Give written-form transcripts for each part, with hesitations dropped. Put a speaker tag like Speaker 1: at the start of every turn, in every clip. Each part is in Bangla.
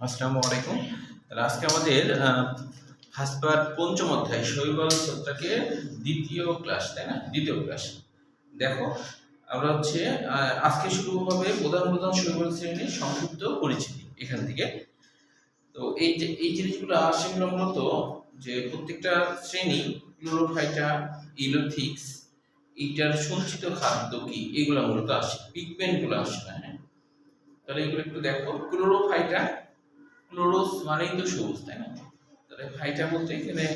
Speaker 1: আসসালামু আলাইকুম। তাহলে আজকে আমাদের ফার্স্ট পার্ট পঞ্চম অধ্যায় শৈবাল ছত্রাকের দ্বিতীয় ক্লাস, তাই না? দ্বিতীয় ক্লাস। দেখো, আমরা হচ্ছে আজকে শুরু হবে প্রধান প্রধান শৈবাল শ্রেণীর সংক্ষিপ্ত পরিচিতি এখান থেকে। তো এই জিনিসগুলো সেগুলো মূলত যে প্রত্যেকটা শ্রেণী ক্লোরোফাইটা, ইলোথিক্স, এইটার সঞ্চিত খাদ্য কি, এগুলো মূলত আসে, পিগমেন্টগুলো আসে না। হ্যাঁ, তাহলে এগুলো একটু দেখো। ক্লোরোফাইটা, ক্লোরোস মানেই তো সবুজ, তাই না? তাহলে ফাইটা বলতে এখানে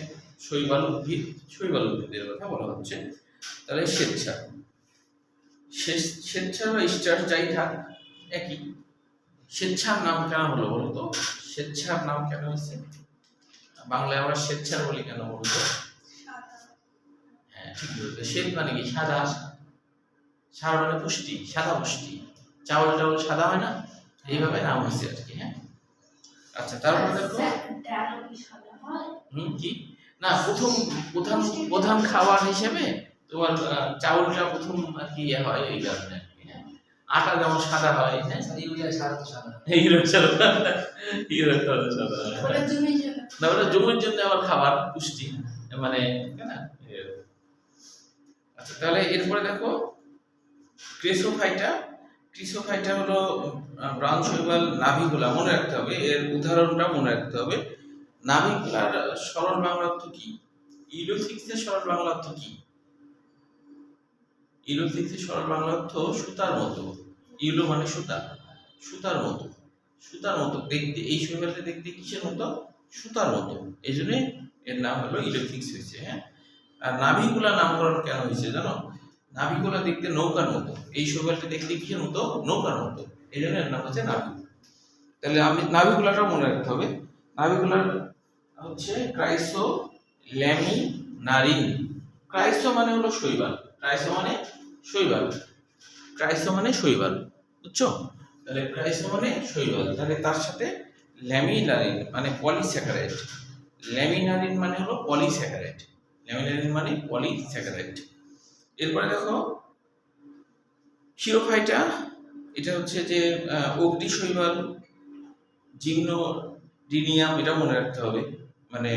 Speaker 1: শৈবাল উদ্ভিদ, শৈবাল উদ্ভিদের কথা বলা হচ্ছে। তাহলে স্বেচ্ছা, স্বেচ্ছা বা স্টার যাই থাক একই। স্বেচ্ছার নাম কেন হলো বলতো? স্বেচ্ছার নাম কেন হয়েছে? বাংলায় আমরা স্বেচ্ছার বলি কেন বলতো? হ্যাঁ, ঠিক বলতে। শ্বেত মানে কি? সাদা। সার মানে পুষ্টি, সাদা পুষ্টি। চাউল টাউল সাদা হয় না, এইভাবে নাম হয়েছে আর কি। হ্যাঁ, আচ্ছা, তারপর দেখো কি না, প্রথম প্রধান প্রধান খাবার হিসেবে তোমার চাউলটা প্রথম আর কি হয়, এই কারণে আর কি। হ্যাঁ, আটা যেমন সাদা হয়, হ্যাঁ,
Speaker 2: ইউরিয়া সার তো সাদা,
Speaker 1: হিরো সাদা, হিরো সাদা না, ওটা জমির জন্য আবার খাবার পুষ্টি মানে, তাই না? আচ্ছা, তাহলে এরপরে দেখো ক্রেসোফাইটা। ক্রিসোফাইটা হলো ব্রাউন শৈবাল নাভিগুলা, মনে রাখতে হবে, এর উদাহরণটা মনে রাখতে হবে। নাভিগুলার সরল বাংলা অর্থ কি? ইলোথিক্সের সরল বাংলা অর্থ কি? ইলোথিক্সের সরল বাংলা অর্থ সুতার মতো। ইলো মানে সুতা, সুতার মতো, সুতার মতো দেখতে। এই শৈবালটা দেখতে কিসের মতো? সুতার মতো, এই জন্য এর নাম হলো ইলোথিক্স হয়েছে। হ্যাঁ, আর নাভিগুলা নামকরণ কেন হয়েছে জানো? নাভিগুলা দেখতে নৌকার মতো, এই শৈবালটা দেখতে কিসের মতো? নৌকার মতো, এই জন্য এর নাম হচ্ছে নাভি। তাহলে আমি নাভিগুলাটা মনে রাখতে হবে। নাভিগুলার হচ্ছে ক্রাইসো, ল্যামিনারিন। ক্রাইসো মানে হলো শৈবাল, ক্রাইসো মানে শৈবাল, ক্রাইসো মানে শৈবাল, বুঝছো? তাহলে ক্রাইসো মানে শৈবাল, তাহলে তার সাথে ল্যামিনারিন মানে পলিস্যাকারাইড। ল্যামিনারিন মানে হলো পলিস্যাকারাইড, ল্যামিনারিন মানে পলিস্যাকারাইড। এরপরে দেখো শিরোফাইটা, এটা হচ্ছে যে অগ্নি শৈবাল, জিমনোডিনিয়াম, এটা মনে রাখতে হবে। মানে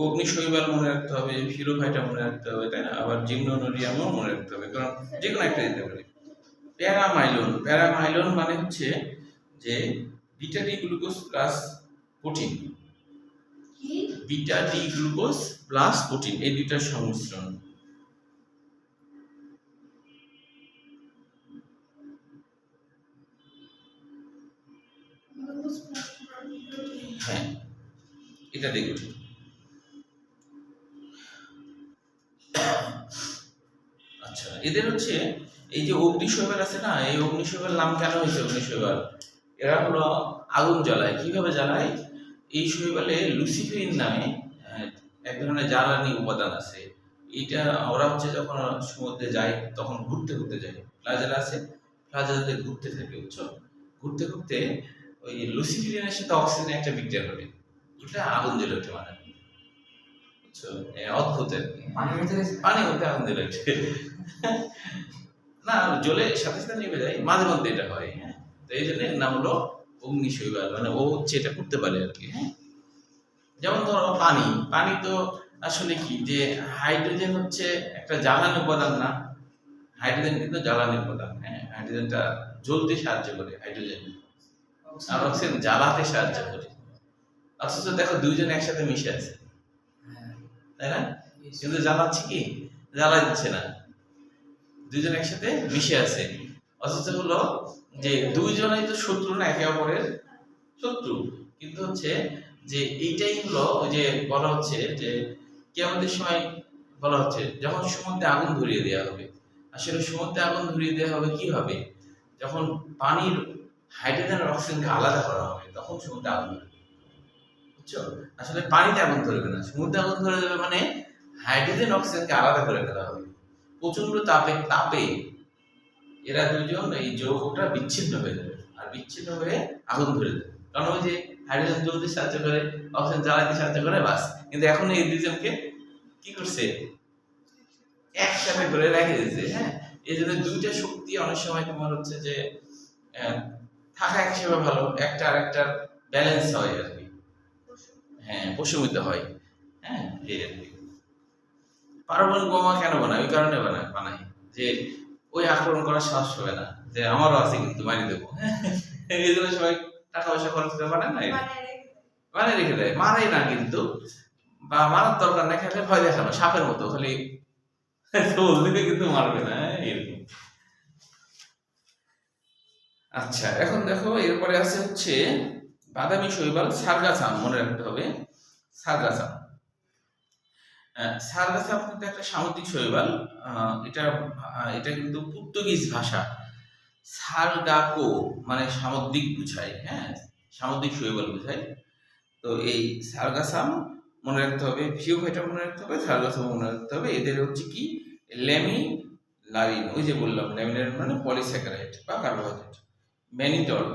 Speaker 1: অগ্নি শৈবাল মনে রাখতে হবে, শিরোফাইটা মনে রাখতে হবে, তাই না? আবার জিমনোডিনিয়ামও মনে রাখতে হবে, কারণ যে কোনো একটা দিতে পারে। প্যারামাইলন, প্যারামাইলন মানে হচ্ছে যে beta D glucose plus protein, beta D glucose plus protein, এই দুইটার সংমিশ্রণ। হ্যাঁ, এটা দেখো। আচ্ছা, এদের হচ্ছে এই যে অগ্নি শৈবাল আছে না, এই অগ্নি শৈবাল নাম কেন হয়েছে অগ্নি শৈবাল? এরা হলো আগুন জ্বালায়। কিভাবে জ্বালায়? এই শৈবালে লুসিফেরিন নামে এক ধরনের জ্বালানি উপাদান আছে। এটা ওরা হচ্ছে যখন সমুদ্রে যায় তখন ঘুরতে ঘুরতে যায়, ফ্লাজেলা আছে, ফ্লাজেলাতে ঘুরতে থাকে, বুঝছো? ঘুরতে ঘুরতে ওই লুসিফেরিনের সাথে অক্সিজেন একটা বিক্রিয়া করে, ওটা আগুন জ্বলে ওঠে, মানে বুঝছো? অদ্ভুত আর কি। পানির মধ্যে আগুন জ্বলে ওঠে না, জ্বলে সাথে সাথে নিভে যায়, মাঝে মধ্যে এটা হয়। হ্যাঁ, তো এই জন্য এর নাম হলো অগ্নি শৈবাল, মানে ও হচ্ছে এটা করতে পারে আর কি। হ্যাঁ, যেমন ধরো পানি, পানি তো আসলে কি, যে হাইড্রোজেন হচ্ছে একটা জ্বালানি উপাদান না? হাইড্রোজেন কিন্তু জ্বালানি উপাদান। হ্যাঁ, হাইড্রোজেনটা জ্বলতে সাহায্য করে, হাইড্রোজেন, আর অক্সিজেন জ্বালাতে সাহায্য করে। অথচ দেখো দুইজন একসাথে মিশে আছে, তাই না? কিন্তু জ্বালাচ্ছে কি? জ্বালা দিচ্ছে না, দুইজন একসাথে মিশে আছে। অথচ হলো যে দুইজনেই তো শত্রু না, একে অপরের শত্রু। কিন্তু হচ্ছে যে এইটাই হলো ওই যে বলা হচ্ছে যে কিয়ামতের সময় বলা হচ্ছে যখন সমুদ্রে আগুন ধরিয়ে দেওয়া হবে। আসলে সমুদ্রে আগুন ধরিয়ে দেওয়া হবে কি হবে? যখন পানির হাইড্রোজেন আর অক্সিজেনকে আলাদা করা হবে, তখন সমুদ্রে আগুন ধরবে, বুঝছো? আসলে পানিতে আগুন ধরবে না, সমুদ্রে আগুন ধরে যাবে, মানে হাইড্রোজেন অক্সিজেনকে আলাদা করে ফেলা হবে প্রচন্ড তাপে। তাপে এরা দুজন, এই যৌগটা বিচ্ছিন্ন হয়ে যাবে, আর বিচ্ছিন্ন হয়ে আগুন ধরে যাবে। কারণ ওই যে হাইড্রোজেন জ্বলতে সাহায্য করে, অক্সিজেন জ্বালাতে সাহায্য করে, বাস। কিন্তু এখন এই দুজনকে কি করছে? একসাথে করে রেখে দিয়েছে। হ্যাঁ, এই জন্য দুইটা শক্তি অনেক সময় তোমার হচ্ছে যে থাকা একসাথে ভালো, একটা আর একটার ব্যালেন্স হয় আর কি, হ্যাঁ পশুমিত হয়, হ্যাঁ এই আর কি। পারমাণবিক বোমা কেন বানায়? ওই কারণে বানায় যে ওই আক্রমণ করার সাহস হবে না, যে আমারও আছে কিন্তু মারি দেবো, এই জন্য সবাই টাকা পয়সা খরচ করে বানায় না, বানায় রেখে দেয়, মারে না কিন্তু, বা মারার দরকার না, খেলে ভয় দেখানো সাপের মতো, খালি দিকে কিন্তু মারবে না, এরকম। আচ্ছা এখন দেখো এরপরে আছে হচ্ছে বাদামি শৈবাল সারগাসাম, মনে রাখতে হবে সারগাসাম। সারগাসাম কিন্তু একটা সামুদ্রিক শৈবাল, এটা এটা কিন্তু পর্তুগিজ ভাষা, সারগাকো মানে সামুদ্রিক বুঝায়, হ্যাঁ সামুদ্রিক শৈবাল বুঝায়। তো এই সারগাসাম মনে রাখতে হবে, ফিওফাইটা মনে রাখতে হবে, সারগাসাম মনে রাখতে হবে। এদের হচ্ছে কি ল্যামিনারিন, ওই যে বললাম ল্যামিনারিন মানে পলিস্যাকারাইড বা কার্বোহাইড্রেট। ম্যানিটল,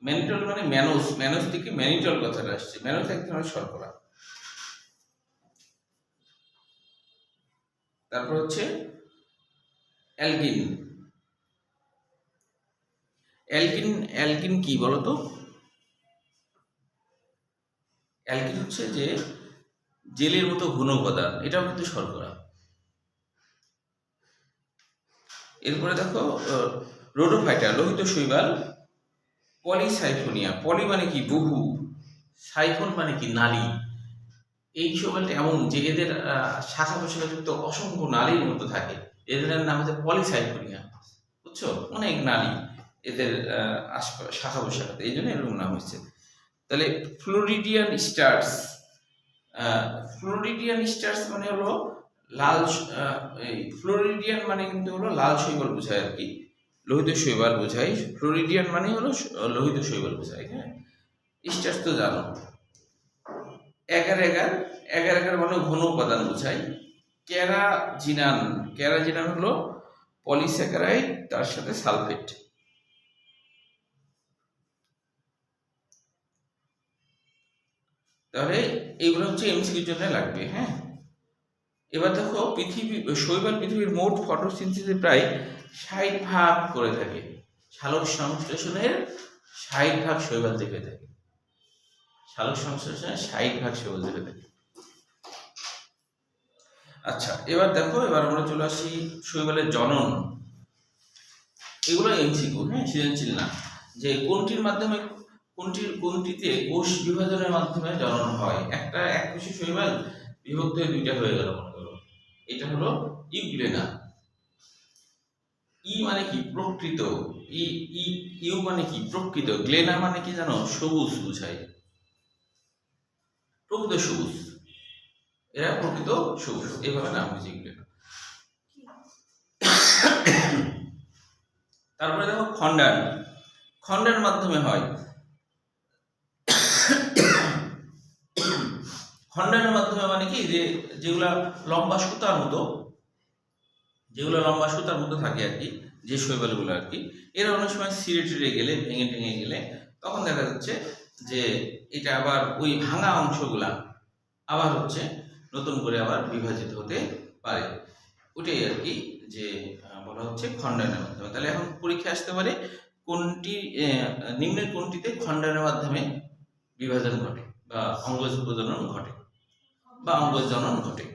Speaker 1: ম্যানিটল মানে ম্যানোস, ম্যানোস থেকে ম্যানিটল কথাটা আসছে, ম্যানোস এক ধরনের শর্করা। তারপর হচ্ছে অ্যালকিন, অ্যালকিন, অ্যালকিন কি বলতো? অ্যালকিন হচ্ছে যে জেলের মতো ঘন উপাদান, এটাও কিন্তু শর্করা। এরপরে দেখো রোডোফাইটা, লোহিত শৈবাল পলিসাইফোনিয়া, পলি মানে কি বহু, সাইফোন মানে কি নালী। এই শৈবালটা এমন যে এদের শাখা প্রশাখাযুক্ত অসংখ্য নালীর মতো থাকে, এদের নাম হচ্ছে পলিসাইফোনিয়া, বুঝছো, অনেক নালী এদের শাখা প্রশাখাতে, এই জন্য এরকম নাম হচ্ছে। তাহলে ফ্লোরিডিয়ান স্টার্স, ফ্লোরিডিয়ান স্টার্স মানে হলো লাল, এই ফ্লোরিডিয়ান মানে কিন্তু হলো লাল শৈবাল বোঝায় আর কি, লোহিত শৈবাল বোঝায়। ফ্লোরিডিয়ান মানে হলো লোহিত শৈবাল বোঝায়, হ্যাঁ। স্টার্স তো জানো। এগার এগার, এগার এগার মানে ঘন উপাদান বোঝায়। ক্যারাজিনান, ক্যারাজিনান হলো পলিস্যাকারাইড তার সাথে সালফেট। তাহলে এইগুলো হচ্ছে এমসিকিউর জন্য লাগবে, হ্যাঁ। এবার দেখো শৈবাল পৃথিবীর মোট ফটোসিনথেসিসের প্রায় 60% করে থাকে, সালোক সংশ্লেষণের 60% শৈবাল থেকে থাকে, সালোক সংশ্লেষণের 60% শৈবাল থেকে থাকে। আচ্ছা এবার দেখো, এবার আমরা চলে আসি শৈবালের জনন। এগুলো এমসিকিউ, হ্যাঁ সৃজনশীল না, যে কোনটির মাধ্যমে কোনটিতে কোষ বিভাজনের মাধ্যমে জনন হয়। একটা এককোষী শৈবাল বিভক্ত হয়ে দুইটা হয়ে গেল মনে করো, এটা হলো ইউগ্লেনা। ই মানে কি প্রকৃত, ইউ মানে কি প্রকৃত, গ্লেনা মানে কি জানো, সবুজ বুঝায়, প্রকৃত সবুজ, এরা প্রকৃত সবুজ, এইভাবে নাম হয়েছে গ্লেনা। তারপরে দেখো খণ্ডায়ন, খণ্ডের মাধ্যমে হয়। খণ্ডায়নের মাধ্যমে মানে কি, যে যেগুলা লম্বা সুতার মতো, যেগুলো লম্বা সুতার মতো থাকে আর কি, যে শৈবালগুলো আর কি, এরা অনেক সময় ছিঁড়ে টিড়ে গেলে, ভেঙে টেঙে গেলে, তখন দেখা যাচ্ছে যে এটা আবার ওই ভাঙা অংশগুলা আবার হচ্ছে নতুন করে আবার বিভাজিত হতে পারে, ওটাই আর কি যে বলা হচ্ছে খণ্ডায়নের মাধ্যমে। তাহলে এখন পরীক্ষা আসতে পারে কোনটি, নিম্নের কোনটিতে খণ্ডায়নের মাধ্যমে বিভাজন ঘটে বা অঙ্গজ প্রজনন ঘটে বা অঙ্গজ জনন ঘটে।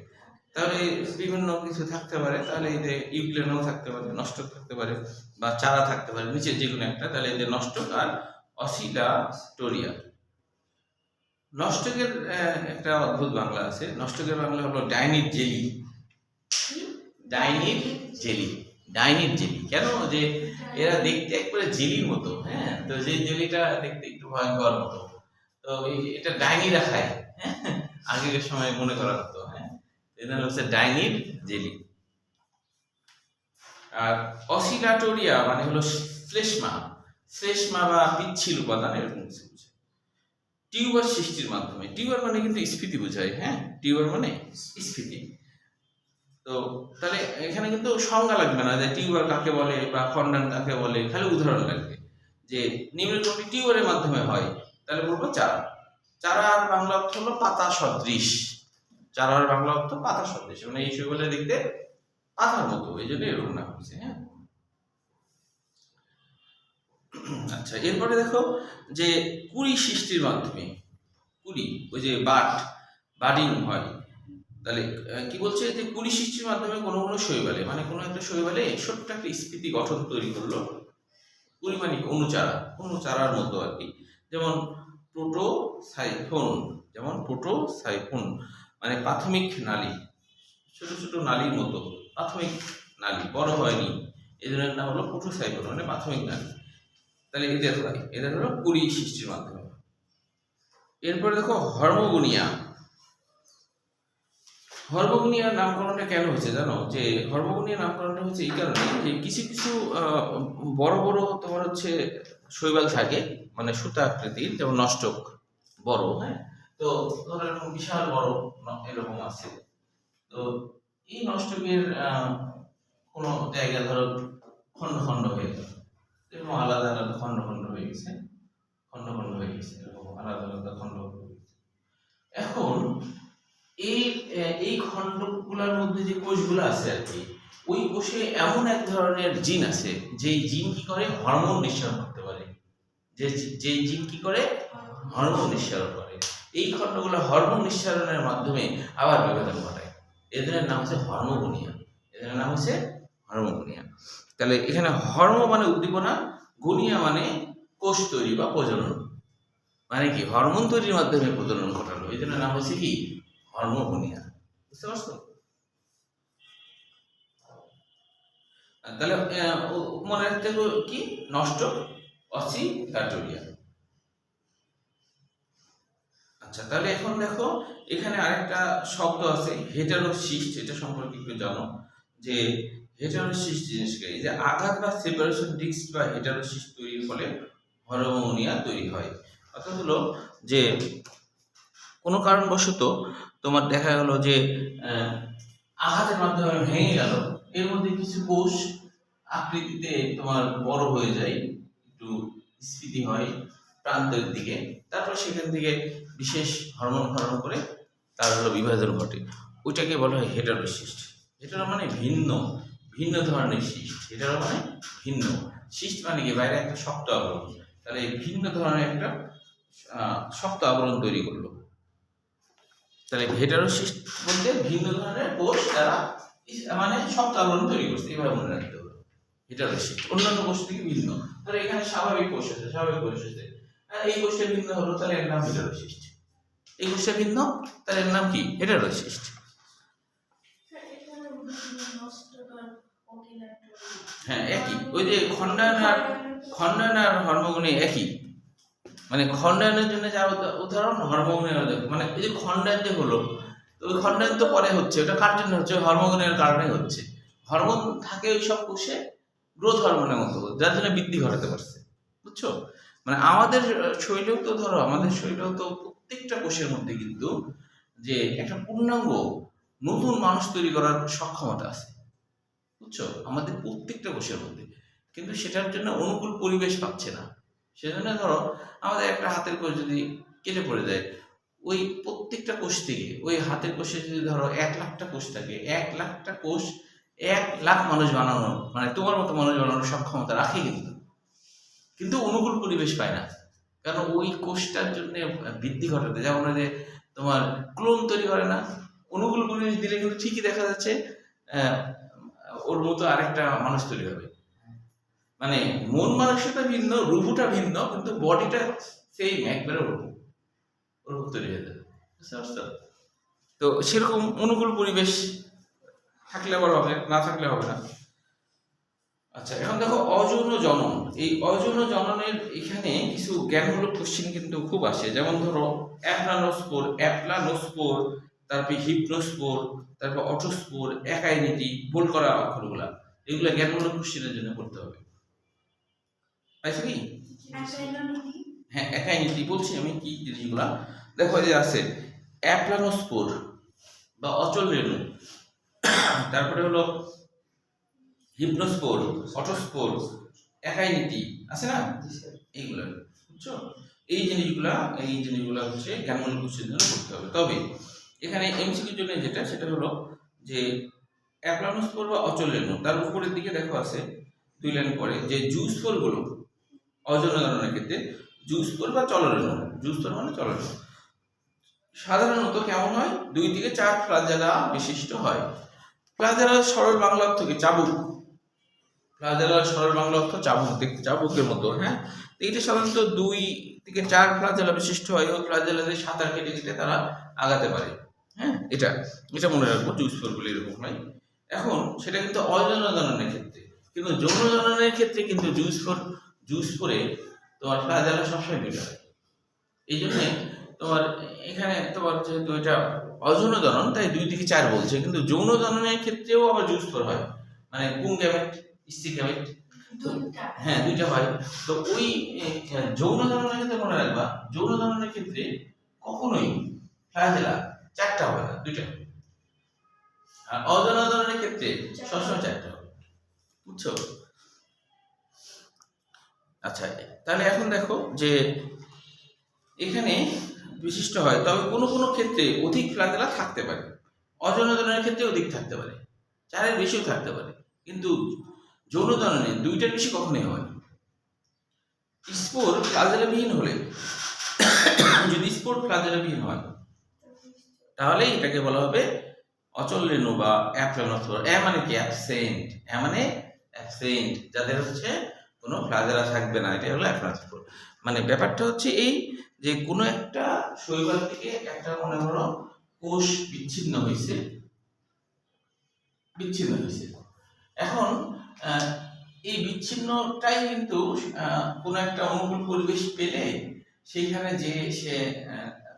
Speaker 1: তাহলে বিভিন্ন কিছু থাকতে পারে, তাহলে এতে ইউগ্লেনাও থাকতে পারে, নষ্টক থাকতে পারে, বা চারা থাকতে পারে, নিচের যে কোনো একটা। তাহলে এদের নষ্টক আর অসিলাটোরিয়া। নষ্টকের একটা অদ্ভুত বাংলা আছে, নষ্টকের বাংলা হলো ডাইনিট জেলি, ডাইনিট জেলি, ডাইনিট জেলি। কেন? যে এরা দেখতে একবারে জেলির মতো, হ্যাঁ, তো যে জেলিটা দেখতে একটু ভয়ঙ্কর মতো, তো এটা ডাইনিরা খায়, হ্যাঁ, আগের সময় মনে করা হতো, হ্যাঁ, এটা হচ্ছে ডাইনিট জেলি। আর অসিলাটোরিয়া মানে হলো শ্লেষ্মা, শ্লেষ্মা বা পিচ্ছিল উপাদান, এরকম কিছু। টিউবার সৃষ্টির মাধ্যমে, টিউবার মানে কিন্তু স্ফীতি বোঝায়, হ্যাঁ, টিউবার মানে স্ফীতি। তো তাহলে এখানে কিন্তু সংজ্ঞা লাগবে না যে টিউবার কাকে বলে বা খণ্ডায়ন কাকে বলে, খালি উদাহরণ লাগবে যে নিম্নের কোনটি টিউবারের মাধ্যমে হয়, তাহলে বলবো চারা। চারার বাংলা অর্থ হলো পাতা সদৃশ, চারার বাংলা অর্থ পাতা সদৃশ, মানে এই শৈবালে দেখতে পাতার মতো, এই জন্য এরকম নাম হয়েছে, হ্যাঁ। আচ্ছা, এরপরে দেখো যে কুড়ি সৃষ্টির মাধ্যমে, কুড়ি ওই যে বাডিং হয়, তাহলে কি বলছে যে কুড়ি সৃষ্টির মাধ্যমে কোনো কোনো শৈবালে, মানে কোনো একটা শৈবালে ছোট্ট একটা স্ফীতি গঠন তৈরি করলো, কুড়ি মানে অনুচারার মতো আর কি। যেমন প্রোটোসাইফোন, মানে প্রাথমিক নালী, ছোট ছোট নালীর মতো প্রাথমিক নালী, বড় হয়নি, এই জন্য নাম হলো প্রোটোসাইফোন, মানে প্রাথমিক নালী। তাহলে এদের হলো কুড়ি সৃষ্টির মাধ্যমে। এরপরে দেখো হর্মোগুনিয়ার নামকরণটা কেন হয়েছে জানো? যে হর্মোগুনিয়ার নামকরণটা হচ্ছে এই কারণে যে কিছু কিছু বড় বড় তোমার হচ্ছে শৈবাল থাকে, মানে সুতা আকৃতির, যেমন নষ্টক বড়, হ্যাঁ, তো ধরো এরকম বিশাল বড় এরকম আছে। তো এই নষ্টকের কোনো জায়গা ধরো খন্ড খন্ড হয়ে গেল, এরকম আলাদা আলাদা খন্ড খন্ড হয়ে গেছে, এরকম আলাদা আলাদা খন্ড হয়ে গেছে। এখন এই খণ্ডগুলোর মধ্যে যে কোষগুলো আছে আর কি, ওই কোষে এমন এক ধরনের জিন আছে, যেই জিন কি করে হরমোন নিঃসরণ করতে পারে, যে জিন কি করে হরমোন নিঃসরণ করে। এই খণ্ডগুলো হরমোন নিঃসরণের মাধ্যমে আবার বিভাজন ঘটায়। এদের নাম হচ্ছে হর্মোগুনিয়া, তাহলে এখানে হর্ম মানে উদ্দীপনা, গুনিয়া মানে কোষ তৈরি বা প্রজনন, মানে কি হরমোন তৈরির মাধ্যমে প্রজনন ঘটালো, এই জন্য নাম হচ্ছে কি হর্মোগুনিয়া। বুঝতে পারছো? তাহলে মনে রাখতে হবে কি নষ্ট অসিফ্যাটোরিয়া। আচ্ছা, তাহলে এখন দেখো এখানে আরেকটা শব্দ আছে হেটারোসিস্ট, এটা সম্পর্কে একটু জানো যে হেটারোসিস্ট জিনিসকে, এই যে আঘাত বা সেপারেশন ডিস্ক বা হেটারোসিস্ট তৈরির ফলে হর্মোনিয়া তৈরি হয়। অর্থাৎ হলো যে কোনো কারণবশত তোমার দেখা গেল যে আঘাতের মাধ্যমে ভেঙে গেল, এর মধ্যে কিছু কোষ আকৃতিতে তোমার বড় হয়ে যায়, একটু স্ফীতি হয় প্রান্তের দিকে, তারপর সেখান থেকে বিশেষ হরমোন ক্ষরণ করে তার হলো বিভাজন ঘটে, ওইটাকে বলা হয় হেটারোসিস্ট। হেটারো মানে ভিন্ন ধরনের সিস্ট, হেটারো মানে ভিন্ন, সিস্ট মানে কি বাইরে একটা শক্ত আবরণ, তাহলে এই ভিন্ন ধরনের একটা শক্ত আবরণ তৈরি করলো। তাহলে হেটারোসিস্ট বলতে ভিন্ন ধরনের কোষ তারা মানে শক্ত আবরণ তৈরি করছে, এভাবে মনে রাখতে হবে হেটারোসিস্ট, অন্যান্য কোষ থেকে ভিন্ন। তাহলে এখানে স্বাভাবিক কোষ আছে, এই কোষটা ভিন্ন হলো, তাহলে এর নাম হেটারোসিস্ট। এই কোষটা ভিন্ন, তাহলে এর নাম কি হেটারোসিস্ট। হ্যাঁ, একই, ওই যে খণ্ডায়ন আর হর্মোগুনি একই, মানে খণ্ডায়নের জন্য যা উদাহরণ হর্মোগুনি, মানে এই যে খণ্ডায়ন যে হলো, তো ওই খণ্ডায়ন তো পরে হচ্ছে, ওটা কার জন্য হচ্ছে? হর্মোগুনের কারণে হচ্ছে। হরমোন থাকে ওই সব কোষে গ্রোথ হরমোনের মতো, যার জন্য বৃদ্ধি ঘটাতে পারছে। বুঝছো? মানে আমাদের শরীরেও তো ধরো, প্রত্যেকটা কোষের মধ্যে কিন্তু যে একটা পূর্ণাঙ্গ নতুন মানুষ তৈরি করার সক্ষমতা আছে। বুঝছো? আমাদের প্রত্যেকটা কোষের মধ্যে, কিন্তু সেটার জন্য অনুকূল পরিবেশ পাচ্ছে না। সেজন্য ধরো আমাদের একটা হাতের কোষ যদি কেটে পড়ে যায়, ওই প্রত্যেকটা কোষ থেকে, ওই হাতের কোষে যদি ধরো 1,00,000টা কোষ থাকে, 1,00,000টা কোষ 1,00,000 মানুষ বানানো, মানে তোমার মতো মানুষ বানানোর সক্ষমতা রাখে, কিন্তু অনুকূল পরিবেশ পায় না। কারণ ওই কোষটার জন্য বৃদ্ধি ঘটাতে, যেমন যে তোমার ক্লোন তৈরি করে না, অনুকূল পরিবেশ দিলে কিন্তু ঠিকই দেখা যাচ্ছে ওর মতো আরেকটা মানুষ তৈরি হবে। মানে মন মানসিকতা ভিন্ন, রূপটা ভিন্ন, কিন্তু বডিটা সেই একবারে রূপ তৈরি হয়ে যাবে। বুঝতে পারছো? তো সেরকম অনুকূল পরিবেশ থাকলে আবার হবে, না থাকলে হবে না। আচ্ছা, এখন দেখো অযৌন জনন। এই অযৌন জননের এখানে কিছু জ্ঞানমূলক কোশ্চেন কিন্তু খুব আসে, যেমন ধরো অ্যাপ্লানোস্পোর, তারপর হিপনোস্পোর, তারপর অটোস্পোর, একাইনিটি, বোল্ড করা অক্ষরগুলা, এগুলো জ্ঞানমূলক কোশ্চেনের জন্য পড়তে হবে। পাইছো কি? হ্যাঁ, একাইনিটি বলছি আমি কি জিনিসগুলা। দেখো যে আছে অ্যাপ্লানোস্পোর বা অচল রেণু, তারপরে হলো হিপনোস্পোর, অটোস্পোর, একাইনিটি আছে না, এইগুলা। বুঝছো? এই জিনিসগুলা হচ্ছে জ্ঞানমূলক কোশ্চেনের জন্য পড়তে হবে। তবে এখানে এমসিকিউর জন্য সেটা হলো যে অ্যাপ্লানোস্পোর বা অচল রেণু, তার উপরের দিকে দেখো আছে 2 লাইন পরে যে জুসফলগুলো, অযৌন জননের ক্ষেত্রে জুস্পোর বা চলরেণু, জুস্পোর মানে চলরেণু সাধারণত কেমন হয়, 2 থেকে 4 ফ্লাজেলা বিশিষ্ট হয়। ফ্লাজেলার সরল বাংলা অর্থ কি? চাবুক। ফ্লাজেলার সরল বাংলা অর্থ চাবুক, দেখতে চাবুকের মতো। হ্যাঁ, এটা সাধারণত 2 থেকে 4 ফ্লাজেলা বিশিষ্ট হয়। ওই ফ্লাজেলাদের সাঁতার কেটে কেটে তারা আগাতে পারে। হ্যাঁ, এটা এটা মনে রাখবো, জুস্পোরগুলো এরকম হয়। এখন সেটা কিন্তু অযৌন জননের ক্ষেত্রে, কিন্তু যৌন জননের ক্ষেত্রে কিন্তু জুস্পোরে তোমার ফ্লাজেলা সবসময় বের হয়। এই জন্যে তোমার এখানে তোমার যেহেতু এটা অযৌন জনন তাই 2 থেকে 4 বলছে, কিন্তু যৌন জননের ক্ষেত্রেও আবার জুস্পোর হয়, মানে পুং গ্যামেট, স্ত্রী গ্যামেট। হ্যাঁ, 2টা হয়। তো ওই যৌন জননের ক্ষেত্রে মনে রাখবা, যৌন জননের ক্ষেত্রে কখনোই ফ্লাজেলা 4টা হবে না, 2টা। আর অযৌন জননের ক্ষেত্রে সবসময় 4টা হবে। বুঝছো? আচ্ছা, তাহলে এখন দেখো যে এখানে বিশিষ্ট হয়, তবে কোনো কোনো ক্ষেত্রে অধিক ফ্লাজেলা থাকতে পারে। অযৌন জননের ক্ষেত্রে অধিক থাকতে পারে, 4-এর বেশিও থাকতে পারে, কিন্তু যৌন জননে 2টার বেশি কখনোই হয় না। স্পোর ফ্লাজেলাবিহীন হলে, যদি স্পোর ফ্লাজেলাবিহীন হয় তাহলে এটাকে বলা হবে অচল রেণু বা অ্যাপ্লানোস্পোর। মানে কি? অ্যাবসেন্ট। মানে অ্যাবসেন্ট, যাদের হচ্ছে কোনো ফ্লাজেলা থাকবে না, এটা হলো অ্যাপ্লানোস্পোর। মানে ব্যাপারটা হচ্ছে এই যে কোনো একটা শৈবাল থেকে একটা মনে করো কোষ বিচ্ছিন্ন হয়েছে। এখন এই বিচ্ছিন্নটাই কিন্তু কোনো একটা অনুকূল পরিবেশ পেলে সেইখানে যে সে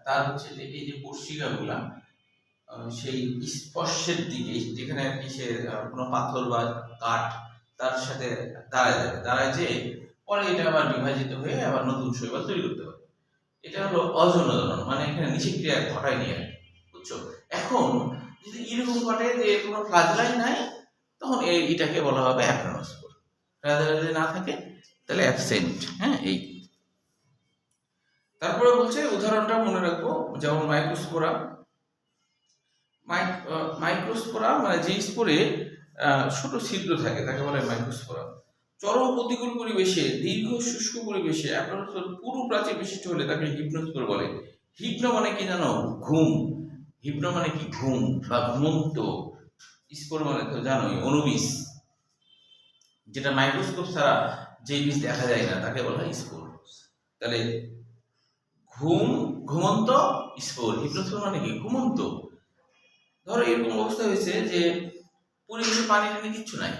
Speaker 1: তার হচ্ছে যে এই যে কোষিকাগুলা সেই স্পর্শের দিকে, যেখানে আর কি সে কোনো পাথর বা কাঠ তার সাথে দাঁড়ায় যে পরে এটা আবার বিভাজিত হয়ে আবার নতুন শৈবাল তৈরি করতে পারে। এটা হলো অযৌন জনন, মানে এখানে নিষেক্রিয়া ঘটায়নি আর কি। বুঝছো? এখন যদি এরকম ঘটে যে কোনো ফ্লাজেলাই নাই, তখন এটাকে বলা হবে অ্যাপ্লানোস্পোর। ফ্লাজেলা যদি না থাকে তাহলে অ্যাবসেন্ট। হ্যাঁ, এই তারপরে বলছে উদাহরণটা মনে রাখবো, যেমন মাইক্রোস্পোরা। মাইক্রোস্পোরা মানে যে স্পোরে ছোট ছিদ্র থাকে তাকে বলে মাইক্রোস্পোরা। চরম প্রতিকূল পরিবেশে, দীর্ঘ শুষ্ক পরিবেশে অ্যাপ্লানোস্পোর পুরো প্রাচীর বিশিষ্ট হলে তাকে হিপনোস্পোর বলে। হিপনো মানে কি জানো? ঘুম। হিপনো মানে কি? ঘুম বা ঘুমন্ত। স্পোর মানে তো জানোই অনুবিষ, যেটা মাইক্রোস্কোপ ছাড়া যে বীজ দেখা যায় না তাকে বলা হয় স্পোর। তাহলে ঘুমন্ত স্পোর। হিপনোস্পোর মানে কি? ঘুমন্ত। ধরো এরকম অবস্থা হয়েছে যে পরিবেশে পানি টানি কিচ্ছু নাই,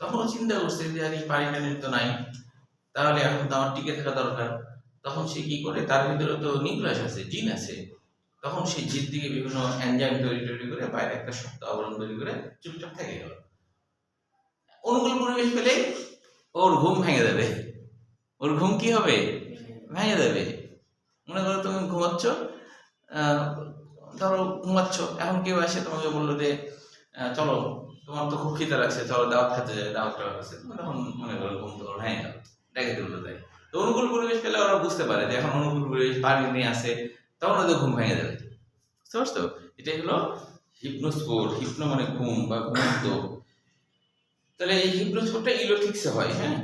Speaker 1: তখন চিন্তা করছে যে আর এই পানি টানি তো নাই, তাহলে এখন তো আমার টিকে থাকা দরকার। তখন সে কি করে, তার ভিতরে তো নিউক্লিয়াস আছে, জিন আছে, তখন সেই জিন থেকে বিভিন্ন এনজাইম তৈরি করে বাইরে একটা শক্ত আবরণ তৈরি করে চুপচাপ থেকে গেল। অনুকূল পরিবেশ পেলে ওর ঘুম ভেঙে যাবে। ওর ঘুম কি হবে? ভেঙে যাবে। মনে করো তুমি ঘুমাচ্ছ, ধরো ঘুমাচ্ছ, এখন কেউ এসে তোমাকে বললো যে চলো তোমার তো খুব খিদে লাগছে, চলো দাওয়াত খেতে যায়, দাওয়াত খাওয়া আছে, তুমি তখন মনে করো ঘুম তো ভেঙে গেল, ডেকে তুলতে যায়। তো অনুকূল পরিবেশ পেলে ওরা বুঝতে পারে যে এখন অনুকূল পরিবেশ, পানি নিয়ে আসে, তখন ওদের ঘুম ভেঙে যাবে। বুঝতে পারছো? এটাই হলো হিপনোস্পোর। হিপনো মানে ঘুম বা ঘুমন্ত। তাহলে এই হিপনোস্পোরটা ইলোথিক্সে হয়। হ্যাঁ,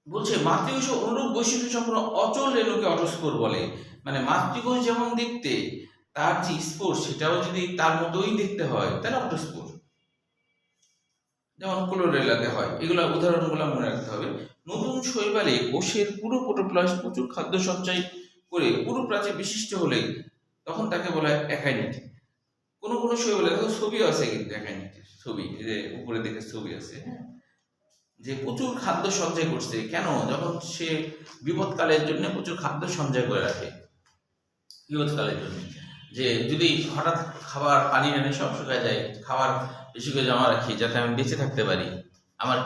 Speaker 1: বলছে মাতৃকোষ অনুরূপ বৈশিষ্ট্য সম্পন্ন অচল রেণুকে অটোস্পোর বলে। মানে মাতৃকোষ যেমন দেখতে, তার যে স্পোর সেটাও যদি তার মতোই দেখতে হয় তাহলে অটোস্পোর। যেমন ক্লোরেলাতে হয়। এগুলো উদাহরণগুলো মনে রাখতে হবে। নতুন শৈবালে কোষের পুরো প্রোটোপ্লাস্ট প্রচুর খাদ্য সঞ্চয় করে পুরো প্রাচীর বিশিষ্ট হলে তখন তাকে বলা হয় অ্যাকাইনিটি। কোনো কোনো শৈবালে দেখো ছবিও আছে, কিন্তু অ্যাকাইনিটির ছবি, এই যে উপরে দিকে ছবি আছে, হ্যাঁ, যে প্রচুর খাদ্য সঞ্চয় করছে। কেন? যখন সে বিপদকালের জন্য প্রচুর খাদ্য সঞ্চয় করে রাখে, বিপদকালের জন্য, যে যদি হঠাৎ খাবার পানি টানি সব শুকায় যায়, খাবার বেশি করে জমা রাখি যাতে আমি বেঁচে থাকতে পারি, আমার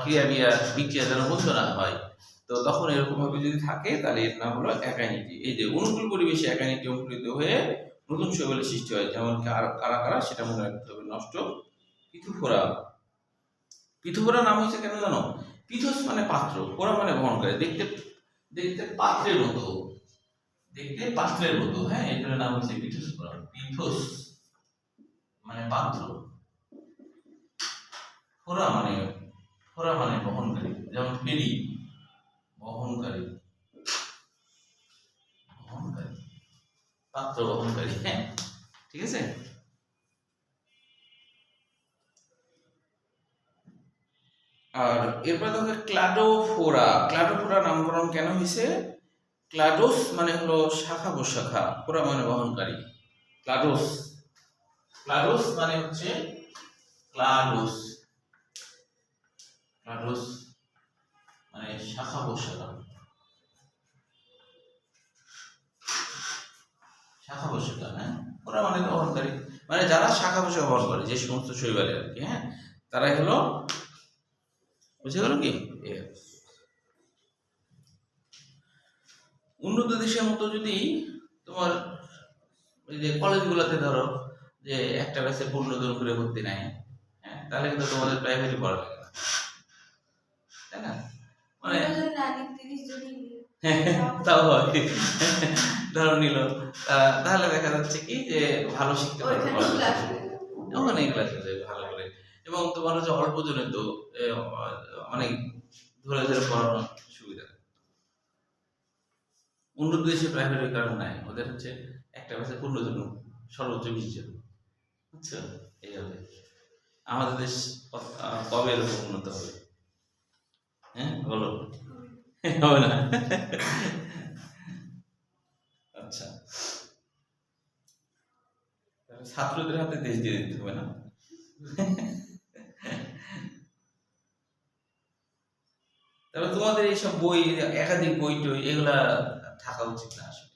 Speaker 1: বিক্রিয়া যেন বন্ধ না হয়। তো তখন এরকম ভাবে যদি থাকে তাহলে এর নাম হলো অ্যাকাইনিটি। এই যে অনুকূল পরিবেশে অ্যাকাইনিটি অঙ্কুরিত হয়ে নতুন শৈবালের সৃষ্টি হয়। যেমন কারা কারা সেটা মনে রাখতে হবে। নষ্ট পিথোফোরা। পিথোফোরা নাম হয়েছে কেন জানো? পিথোস মানে পাত্র, ফোরা মানে বহন করে, দেখতে দেখতে পাত্রের মতো, দেখতে পাত্রের মতো। হ্যাঁ, এর নাম হচ্ছে পিথোসফোরা। পিথোস মানে পাত্র, ফোরা মানে বহনকারী। যেমন ফেরি বহনকারী, বহনকারী, পাত্র বহনকারী। হ্যাঁ, ঠিক আছে। আর এরপর দেখো ক্লাডোফোরা। ক্লাডোফোরা নামকরণ কেন হয়েছে? ক্লাডোস মানে হলো শাখা প্রশাখা, ফোরা মানে বহনকারী। ক্লাডোস, ক্লাডোস মানে হচ্ছে ক্লাডোস, ক্লাডোস মানে শাখা প্রশাখা, শাখা প্রশাখা। হ্যাঁ, ওরা মানে বহনকারী, মানে যারা শাখা প্রশাখা বহন করে, যে সমস্ত শৈবালে আর কি। হ্যাঁ, তারাই হলো, বুঝে গেল কি? উন্নত দেশের মতো যদি তোমার ওই যে কলেজগুলোতে ধরো যে একটা ব্যাচে 15 জন করে ভর্তি নেয়, হ্যাঁ, তাহলে কিন্তু তোমাদের প্রাইভেটই পড়া লাগে না, তাই না? মানে তাও হয়, ধরো নিল, তাহলে দেখা যাচ্ছে কি যে ভালো শিখতে পারবে, ওখানে ক্লাস ভালো করে। এবং তোমার হচ্ছে অল্প জনে তো অনেক ধরে ধরে পড়ানোর সুবিধা। উন্নত দেশে প্রাইভেটের কারণ নাই, ওদের হচ্ছে একটা ব্যাচে 15 জন, সর্বোচ্চ 20 জন, বুঝছো? এইভাবে আমাদের দেশ কবে এরকম উন্নত হবে? হ্যাঁ বলো, হবে না। আচ্ছা, ছাত্রদের হাতে দেশ দিয়ে দিতে হবে না? তবে তোমাদের এইসব বই, একাধিক বই টই এগুলা থাকা উচিত না আসলে,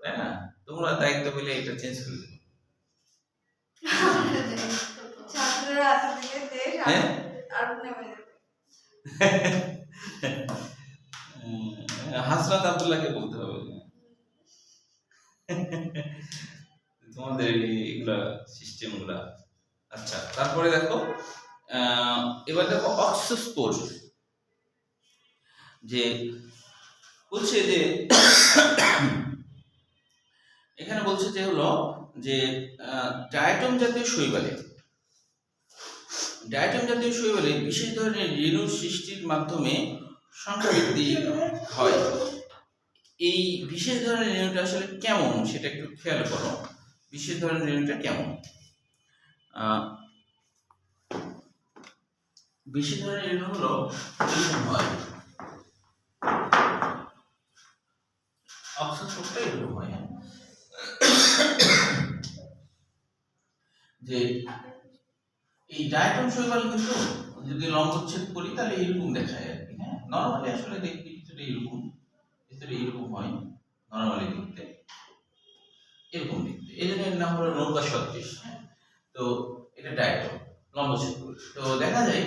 Speaker 1: তাই না? তোমরা দায়িত্ব পেলে এটা চেঞ্জ করে দেবে। হাসরাত আব্দুল্লাহকে বলতে হবে তোমাদের এগুলা সিস্টেম গুলা। আচ্ছা, তারপরে দেখো এবার দেখো অক্সস্পোর, যে বলছে যে এখানে বলছে যে হলো যে ডায়াটম জাতীয় শৈবালে, ডায়াটম জাতীয় শৈবালে বিশেষ ধরনের রেণু সৃষ্টির মাধ্যমে সংখ্যা বৃদ্ধি হয়। এই বিশেষ ধরনের রেণুটা আসলে কেমন সেটা একটু খেয়াল করো। বিশেষ ধরনের রেণুটা কেমন? বিশেষ ধরনের রেণু হলো এরকম হয়, অক্সস্পোরটা এরকম হয়, যে এই ডায়াটম শৈবাল কিন্তু যদি লম্বচ্ছেদ করি তাহলে এরকম দেখায় আর কি। হ্যাঁ, নরমালি আসলে দেখতে কিছুটা এরকম, ভিতরে এরকম হয় নরমালি দেখতে, এরকম দেখতে। এই জন্য এর নাম হলো নৌকা সদৃশ। হ্যাঁ, তো এটা ডায়াটম লম্বচ্ছেদ করি। তো দেখা যায়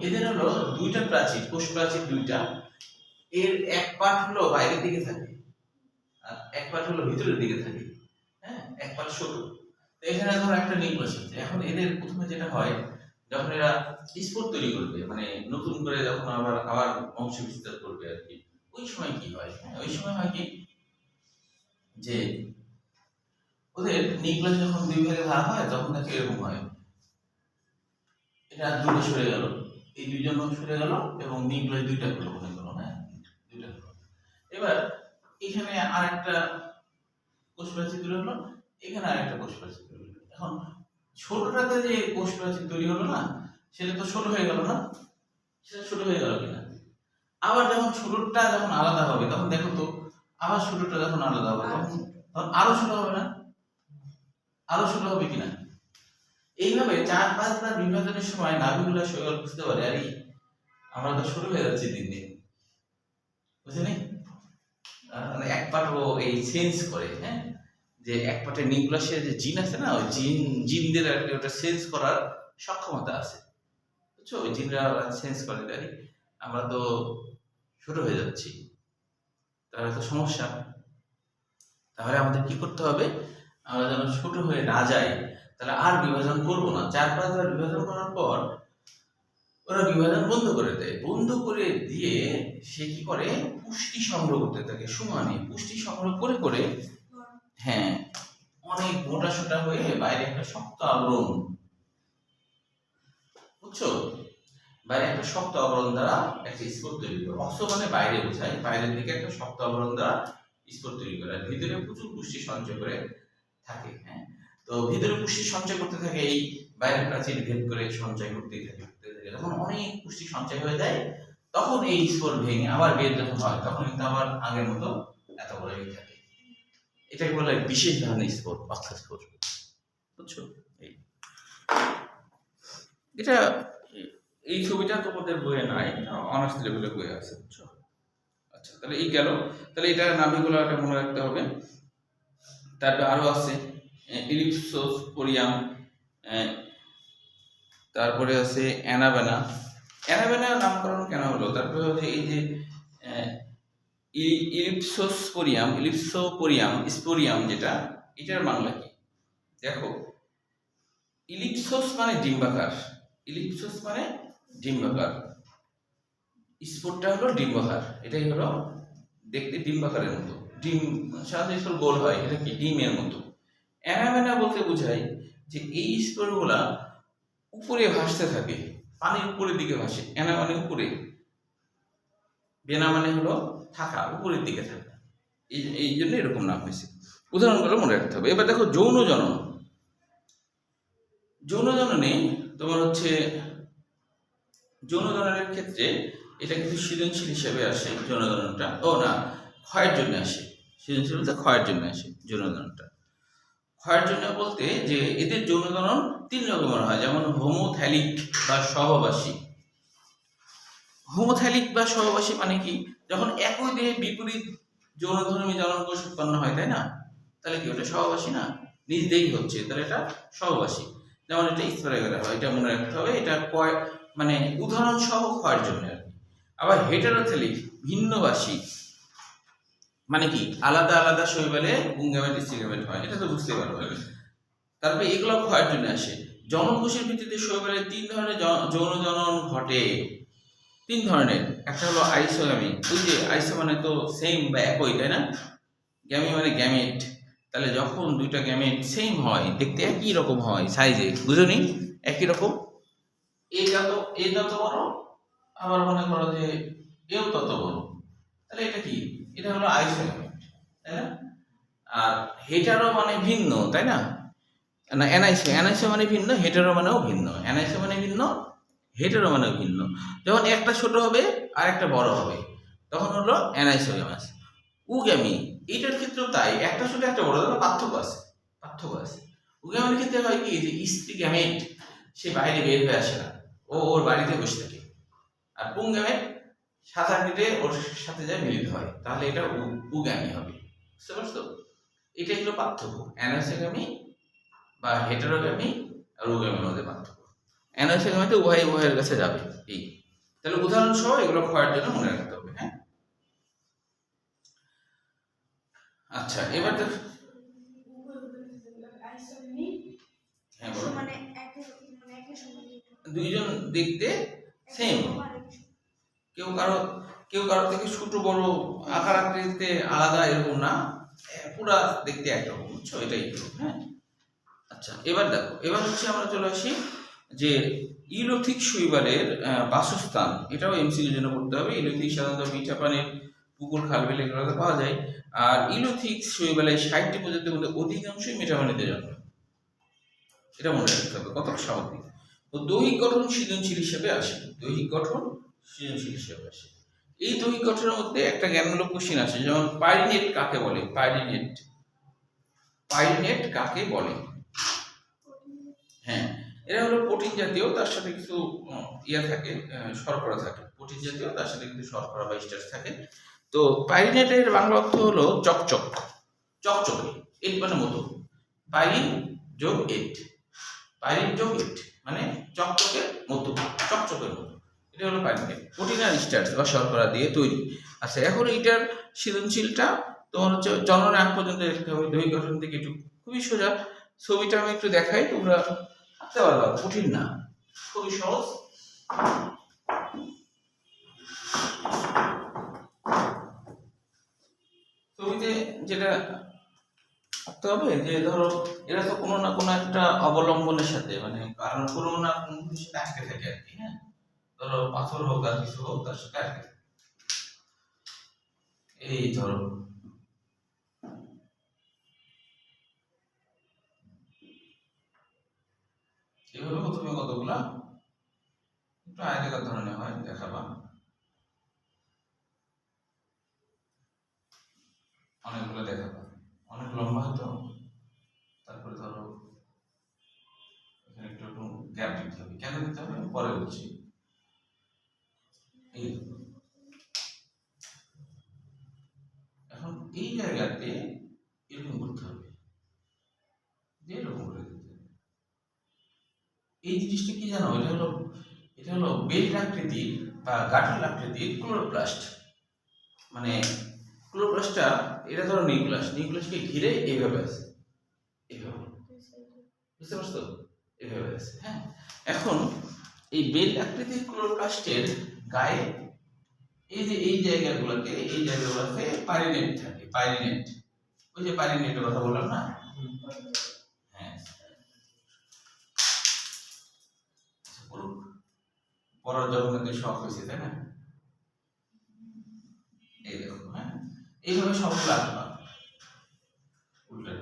Speaker 1: এদের হলো দুইটা প্রাচীর, কোষ প্রাচীর দুইটা, এর এক পার্ট হলো বাইরের দিকে থাকে আর এক পার্ট হলো ভিতরের দিকে থাকে। হ্যাঁ, এক পার্ট ছোট। এখানে ধর একটা নিউক্লিয়াস আছে। এখন এদের প্রথমে যেটা হয়, যখন এরা স্পোর তৈরি করবে, মানে নতুন করে যখন আবার আবার বংশ বিস্তার করবে আর কি, ওই সময় কি হয়? ওই সময় হয় কি যে ওদের নিউক্লিয়াস যখন দুই ভাগে ভাগ হয় তখন দেখে এরকম হয়, এটা দূরে সরে গেল, এই দুইজন সরে গেল এবং নিউক্লিয়াস দুইটা হলো, মনে করো। হ্যাঁ, দুইটা হলো। এবার এখানে আরেকটা কোষ প্রাচীর তৈরি হলো, এখানে আরেকটা কোষ প্রাচীর তৈরি হলো। এখন ছোটটাতে যে কোষ প্রাচীর তৈরি হলো না, সেটা তো ছোট হয়ে গেল না? সেটা ছোট হয়ে গেল কিনা? আবার যখন ছোটটা যখন আলাদা হবে তখন দেখো তো, আবার ছোটটা যখন আলাদা হবে তখন আরো ছোট হবে না? আরো ছোট হবে কিনা? এইভাবে 4-5বার বিভাজনের সময় নাভিগুলো শৈবাল বুঝতে পারে আরে আমরা তো ছোট হয়ে যাচ্ছি দিন দিন, বুঝলি? মানে এক পার্ট ও এই সেন্স করে, হ্যাঁ, যে এক পার্টের নিউক্লিয়াসের যে জিন আছে না, ওই জিনদের আর কি ওটা সেন্স করার সক্ষমতা আছে, বুঝছো? ওই জিনরা সেন্স করে তাই আমরা তো ছোট হয়ে যাচ্ছি, তাহলে তো সমস্যা। তাহলে আমাদের কি করতে হবে? আমরা যেন ছোট হয়ে না যাই, তাহলে আর বিভাজন করব না। 4-5বার বিভাজন করার পর ওরা বিভাজন বন্ধ করে দেয়। বন্ধ করে দিয়ে সে কি করে? পুষ্টি সংগ্রহ করতে থাকে, সমানে পুষ্টি সংগ্রহ করে করে, হ্যাঁ, অনেক মোটা সোটা হয়ে বাইরে একটা শক্ত আবরণ, বুঝছো? বাইরে একটা শক্ত আবরণ দ্বারা একটা স্পোর তৈরি করে। অক্ষ মানে বাইরে বোঝায়, বাইরের দিকে একটা শক্ত আবরণ দ্বারা স্পোর তৈরি করে, আর ভিতরে প্রচুর পুষ্টি সঞ্চয় করে থাকে। হ্যাঁ, তো ভিতরে পুষ্টি সঞ্চয় করতে থাকে, এই বাইরের প্রাচীর ভেদ করে সঞ্চয় করতেই থাকে। যখন অনেক পুষ্টি সঞ্চয় হয়ে যায় তখন এই স্পোর ভেঙে আবার বের যখন হয় তখন কিন্তু আবার আগের মতো এত বড় হয়ে থাকে। এটাকে বলে বিশেষ ধরনের স্পোর, অক্ষ স্পোর। বুঝছো? এটা এই ছবিটা তোমাদের বইয়ে নাই, অনার্স লেভেলের বইয়ে আছে। বুঝছো? আচ্ছা, তাহলে এই গেল। তাহলে এটা নামগুলো একটা মনে রাখতে হবে। তারপরে আরো আছে ইলিপসোস্পোরিয়াম, তারপরে আছে অ্যানাবেনা। অ্যানাবেনা নামকরণ কেন হলো? তারপরে হচ্ছে এই যে স্পোরিয়াম যেটা, এটার বাংলা কি দেখো। ইলিপসোস মানে ডিম্বাকার, ইলিপসোস মানে ডিম্বাকার, স্পোরটা হলো ডিম্বাকার। এটাই হলো দেখতে ডিম্বাকারের মতো, ডিম সাধারণত গোল হয়, এটা কি ডিমের মতো। অ্যানাবেনা বলতে বোঝায় যে এই স্পোরগুলা উপরে ভাসতে থাকে, পানির উপরের দিকে ভাসে। অ্যানা মানে উপরে, বেনা মানে হলো থাকা, উপরের দিকে থাকা, এই জন্য এরকম নাম হয়েছে। উদাহরণগুলো মনে রাখতে হবে। এবার দেখো যৌন জনন। যৌন জননে তোমার হচ্ছে যৌন জননের ক্ষেত্রে এটা কিন্তু সৃজনশীল হিসেবে আসে। যৌন জননটা ক্ষয়ের জন্য আসে। সৃজনশীল বলতে ক্ষয়ের জন্য আসে যৌন জননটা। ক্ষয়ের জন্য বলতে যে এদের যৌন জনন 3 রকমের হয়, যেমন হোমোথ্যালিক বা সহবাসী। হোমোথ্যালিক বা সহবাসী মানে কি? যখন একই দেহে বিপরীত যৌনধর্মী জননকোষ উৎপন্ন হয়, তাই না? তাহলে কি ওটা সহবাসী না? নিজ দেহেই হচ্ছে, তাহলে এটা সহবাসী। যেমন এটা স্পাইরাল হয়, এটা মনে রাখতে হবে। এটা মানে উদাহরণ সহ ক্ষয়ের জন্য আর কি। আবার হেটারোথ্যালিক ভিন্নবাসী মানে কি? আলাদা আলাদা শৈবালে পুংগ্যামেট স্ত্রীগ্যামেট হয়, এটা তো বুঝতে পারবে। তারপরে এগুলো ক্ষয়ের জন্য আসে। জননকোষের ভিত্তিতে শৈবালে 3 ধরনের যৌন জনন ঘটে। 3 ধরনের। একটা হলো আইসোগ্যামি, ওই যে আইসো মানে তো সেম বা একই, তাই না? গ্যামি মানে গ্যামেট। তাহলে যখন দুইটা গ্যামেট সেম হয়, দেখতে একই রকম হয় সাইজে, বুঝুনি? একই রকম, এই যত বড়, আবার মনে করো যে এও তত বড়, তাহলে এটা কি? এটা হলো আইসোগ্যামি, তাই না? আর হেটারো মানে ভিন্ন, তাই না? না, অ্যানাইসো মানে ভিন্ন, হেটারো মানেও ভিন্ন। অ্যানাইসো মানে ভিন্ন, হেটারো মানেও ভিন্ন। যখন একটা ছোট হবে আর একটা বড় হবে তখন হলো অ্যানাইসোগ্যামাস। উগ্যামি, এটার ক্ষেত্রেও তাই, একটা ছোট একটা বড়, তবে পার্থক্য আছে। উগ্যামির ক্ষেত্রে হয় কি যে স্ত্রী গ্যামেট সে বাইরে বের হয়ে আসে না, ওর বাড়িতে বসে থাকে। আর পুংগ্যামেট সাঁতার কেটে ওর সাথে যায় মিলিত হয়, তাহলে এটা উগ্যামি হবে। বুঝতে পারছো? এটাই হলো পার্থক্য অ্যানাইসোগ্যামি বা হেটারোগ্যামি আর উগ্যামির মধ্যে পার্থক্য। অ্যানাইসোগ্যামিতে উভয়ের কাছে যাবে। এই তাহলে উদাহরণ সহ এগুলো ক্ষয়ের জন্য মনে রাখতে হবে। হ্যাঁ, আচ্ছা, এবার দুইজন দেখতে সেম, কেউ কারো থেকে ছোট বড় আকার আকৃতিতে আলাদা, এরকম না, পুরা দেখতে একরকম। বুঝছো? এটাই। হ্যাঁ, আচ্ছা, এবার দেখো, এবার হচ্ছে আমরা চলে আসি যে ইউলোথিক শৈবালের বাসস্থান। এটাও এমসিকিউর জন্য করতে হবে। ইউলোথিক সাধারণত মিঠা পানির পুকুর, খাল, বিল এগুলোতে পাওয়া যায়। আর ইউলোথিক শৈবালের 60টি প্রজাতির মধ্যে অধিকাংশই মিঠা পানিতে জন্মে, এটা মনে রাখতে হবে। কত স্বাভাবিক। তো দৈহিক গঠন সৃজনশীল হিসেবে আসে, এই দৈহিক গঠনের মধ্যে একটা জ্ঞানমূলক কোশ্চেন আসে, যেমন পাইরিনেট কাকে বলে? পাইরিনেট কাকে বলে? হ্যাঁ, এরা হলো প্রোটিন জাতীয়, তার সাথে কিছু থাকে, শর্করা থাকে। প্রোটিন জাতীয়, তার সাথে কিছু শর্করা বা স্টার্চ থাকে। তো পাইরিনেটের বাংলা অর্থ হলো চকচকে, এট মানে মতো। পাইরিন যোগ এট মানে চকচকের মতো। এটা হলো পাইরিনেট, প্রোটিন আর স্টার্চ বা শর্করা দিয়ে তৈরি। আচ্ছা, এখন এইটার সৃজনশীলটা তোমার হচ্ছে জননের আগ পর্যন্ত দেখতে হবে। দৈহিক গঠন থেকে একটু খুবই সোজা। ছবিটা আমি একটু দেখাই, তোমরা আঁকতে পারবা, কঠিন না, খুবই সহজ। ছবিতে যেটা আঁকতে হবে যে ধরো এরা তো কোনো না কোনো একটা অবলম্বনের সাথে, মানে কারণ কোনো না কোনো কিছুর সাথে আটকে থাকে আর কি। হ্যাঁ, ধরো পাথর হোক আর কিছু হোক তার সাথে আটকে থাকে। এই ধরো এভাবে প্রথমে কতগুলা একটু আয়তাকার ধরনের হয় দেখাবা, অনেকগুলো দেখাবা, অনেক লম্বা হয়তো। তারপরে ধরো এখানে একটু একটু গ্যাপ দিতে হবে, কেন দিতে হবে পরে বলছি। এই এখন এই জায়গাতে এরকম করতে হবে, এরকম করে দিতে হবে। এই জিনিসটা কি জানো, এটা হলো বেল্ট আকৃতির বা গাঁটল আকৃতির ক্লোরোপ্লাস্ট। মানে ক্লোরোপ্লাস্টটা এটা ধরো নিউক্লিয়াসকে ঘিরে এইভাবে আছে, এইভাবে, বুঝতে পারছো, এইভাবে আছে। হ্যাঁ, এখন এই বেল্ট আকৃতির ক্লোরোপ্লাস্টের গায়ে এই যে এই জায়গাগুলোতে পাইরিনেট থাকে, পাইরিনেট, ওই যে পাইরিনেটের কথা বললাম না। হ্যাঁ, পড়ার জগতে শখ হয়েছে তাই না। এই দেখো, হ্যাঁ, এইভাবে সবগুলো আঁকবা উল্টা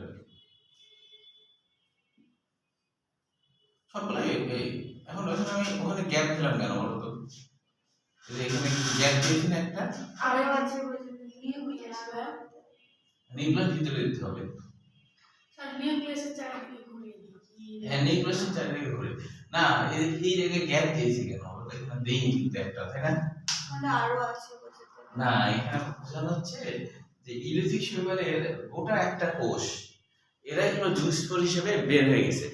Speaker 1: সবগুলো এই। এখন ওখানে আমি ওখানে গ্যাপ দিলাম কেন বলো তো, এখানে গ্যাপ দিয়েছি না একটা, নিউক্লিয়াস ভিতরে দিতে হবে। হ্যাঁ, নিউক্লিয়াসের চারিদিকে ঘুরে না, এই জায়গায় গ্যাপ দিয়েছি কেন, এখানে দেইনি কিন্তু একটা, তাই না। না, এখানে বোঝানো হচ্ছে যে ইলিফিক শৈবালের গোটা একটা কোষ, এরাই হলো জুস ফল হিসেবে বের হয়ে গেছে।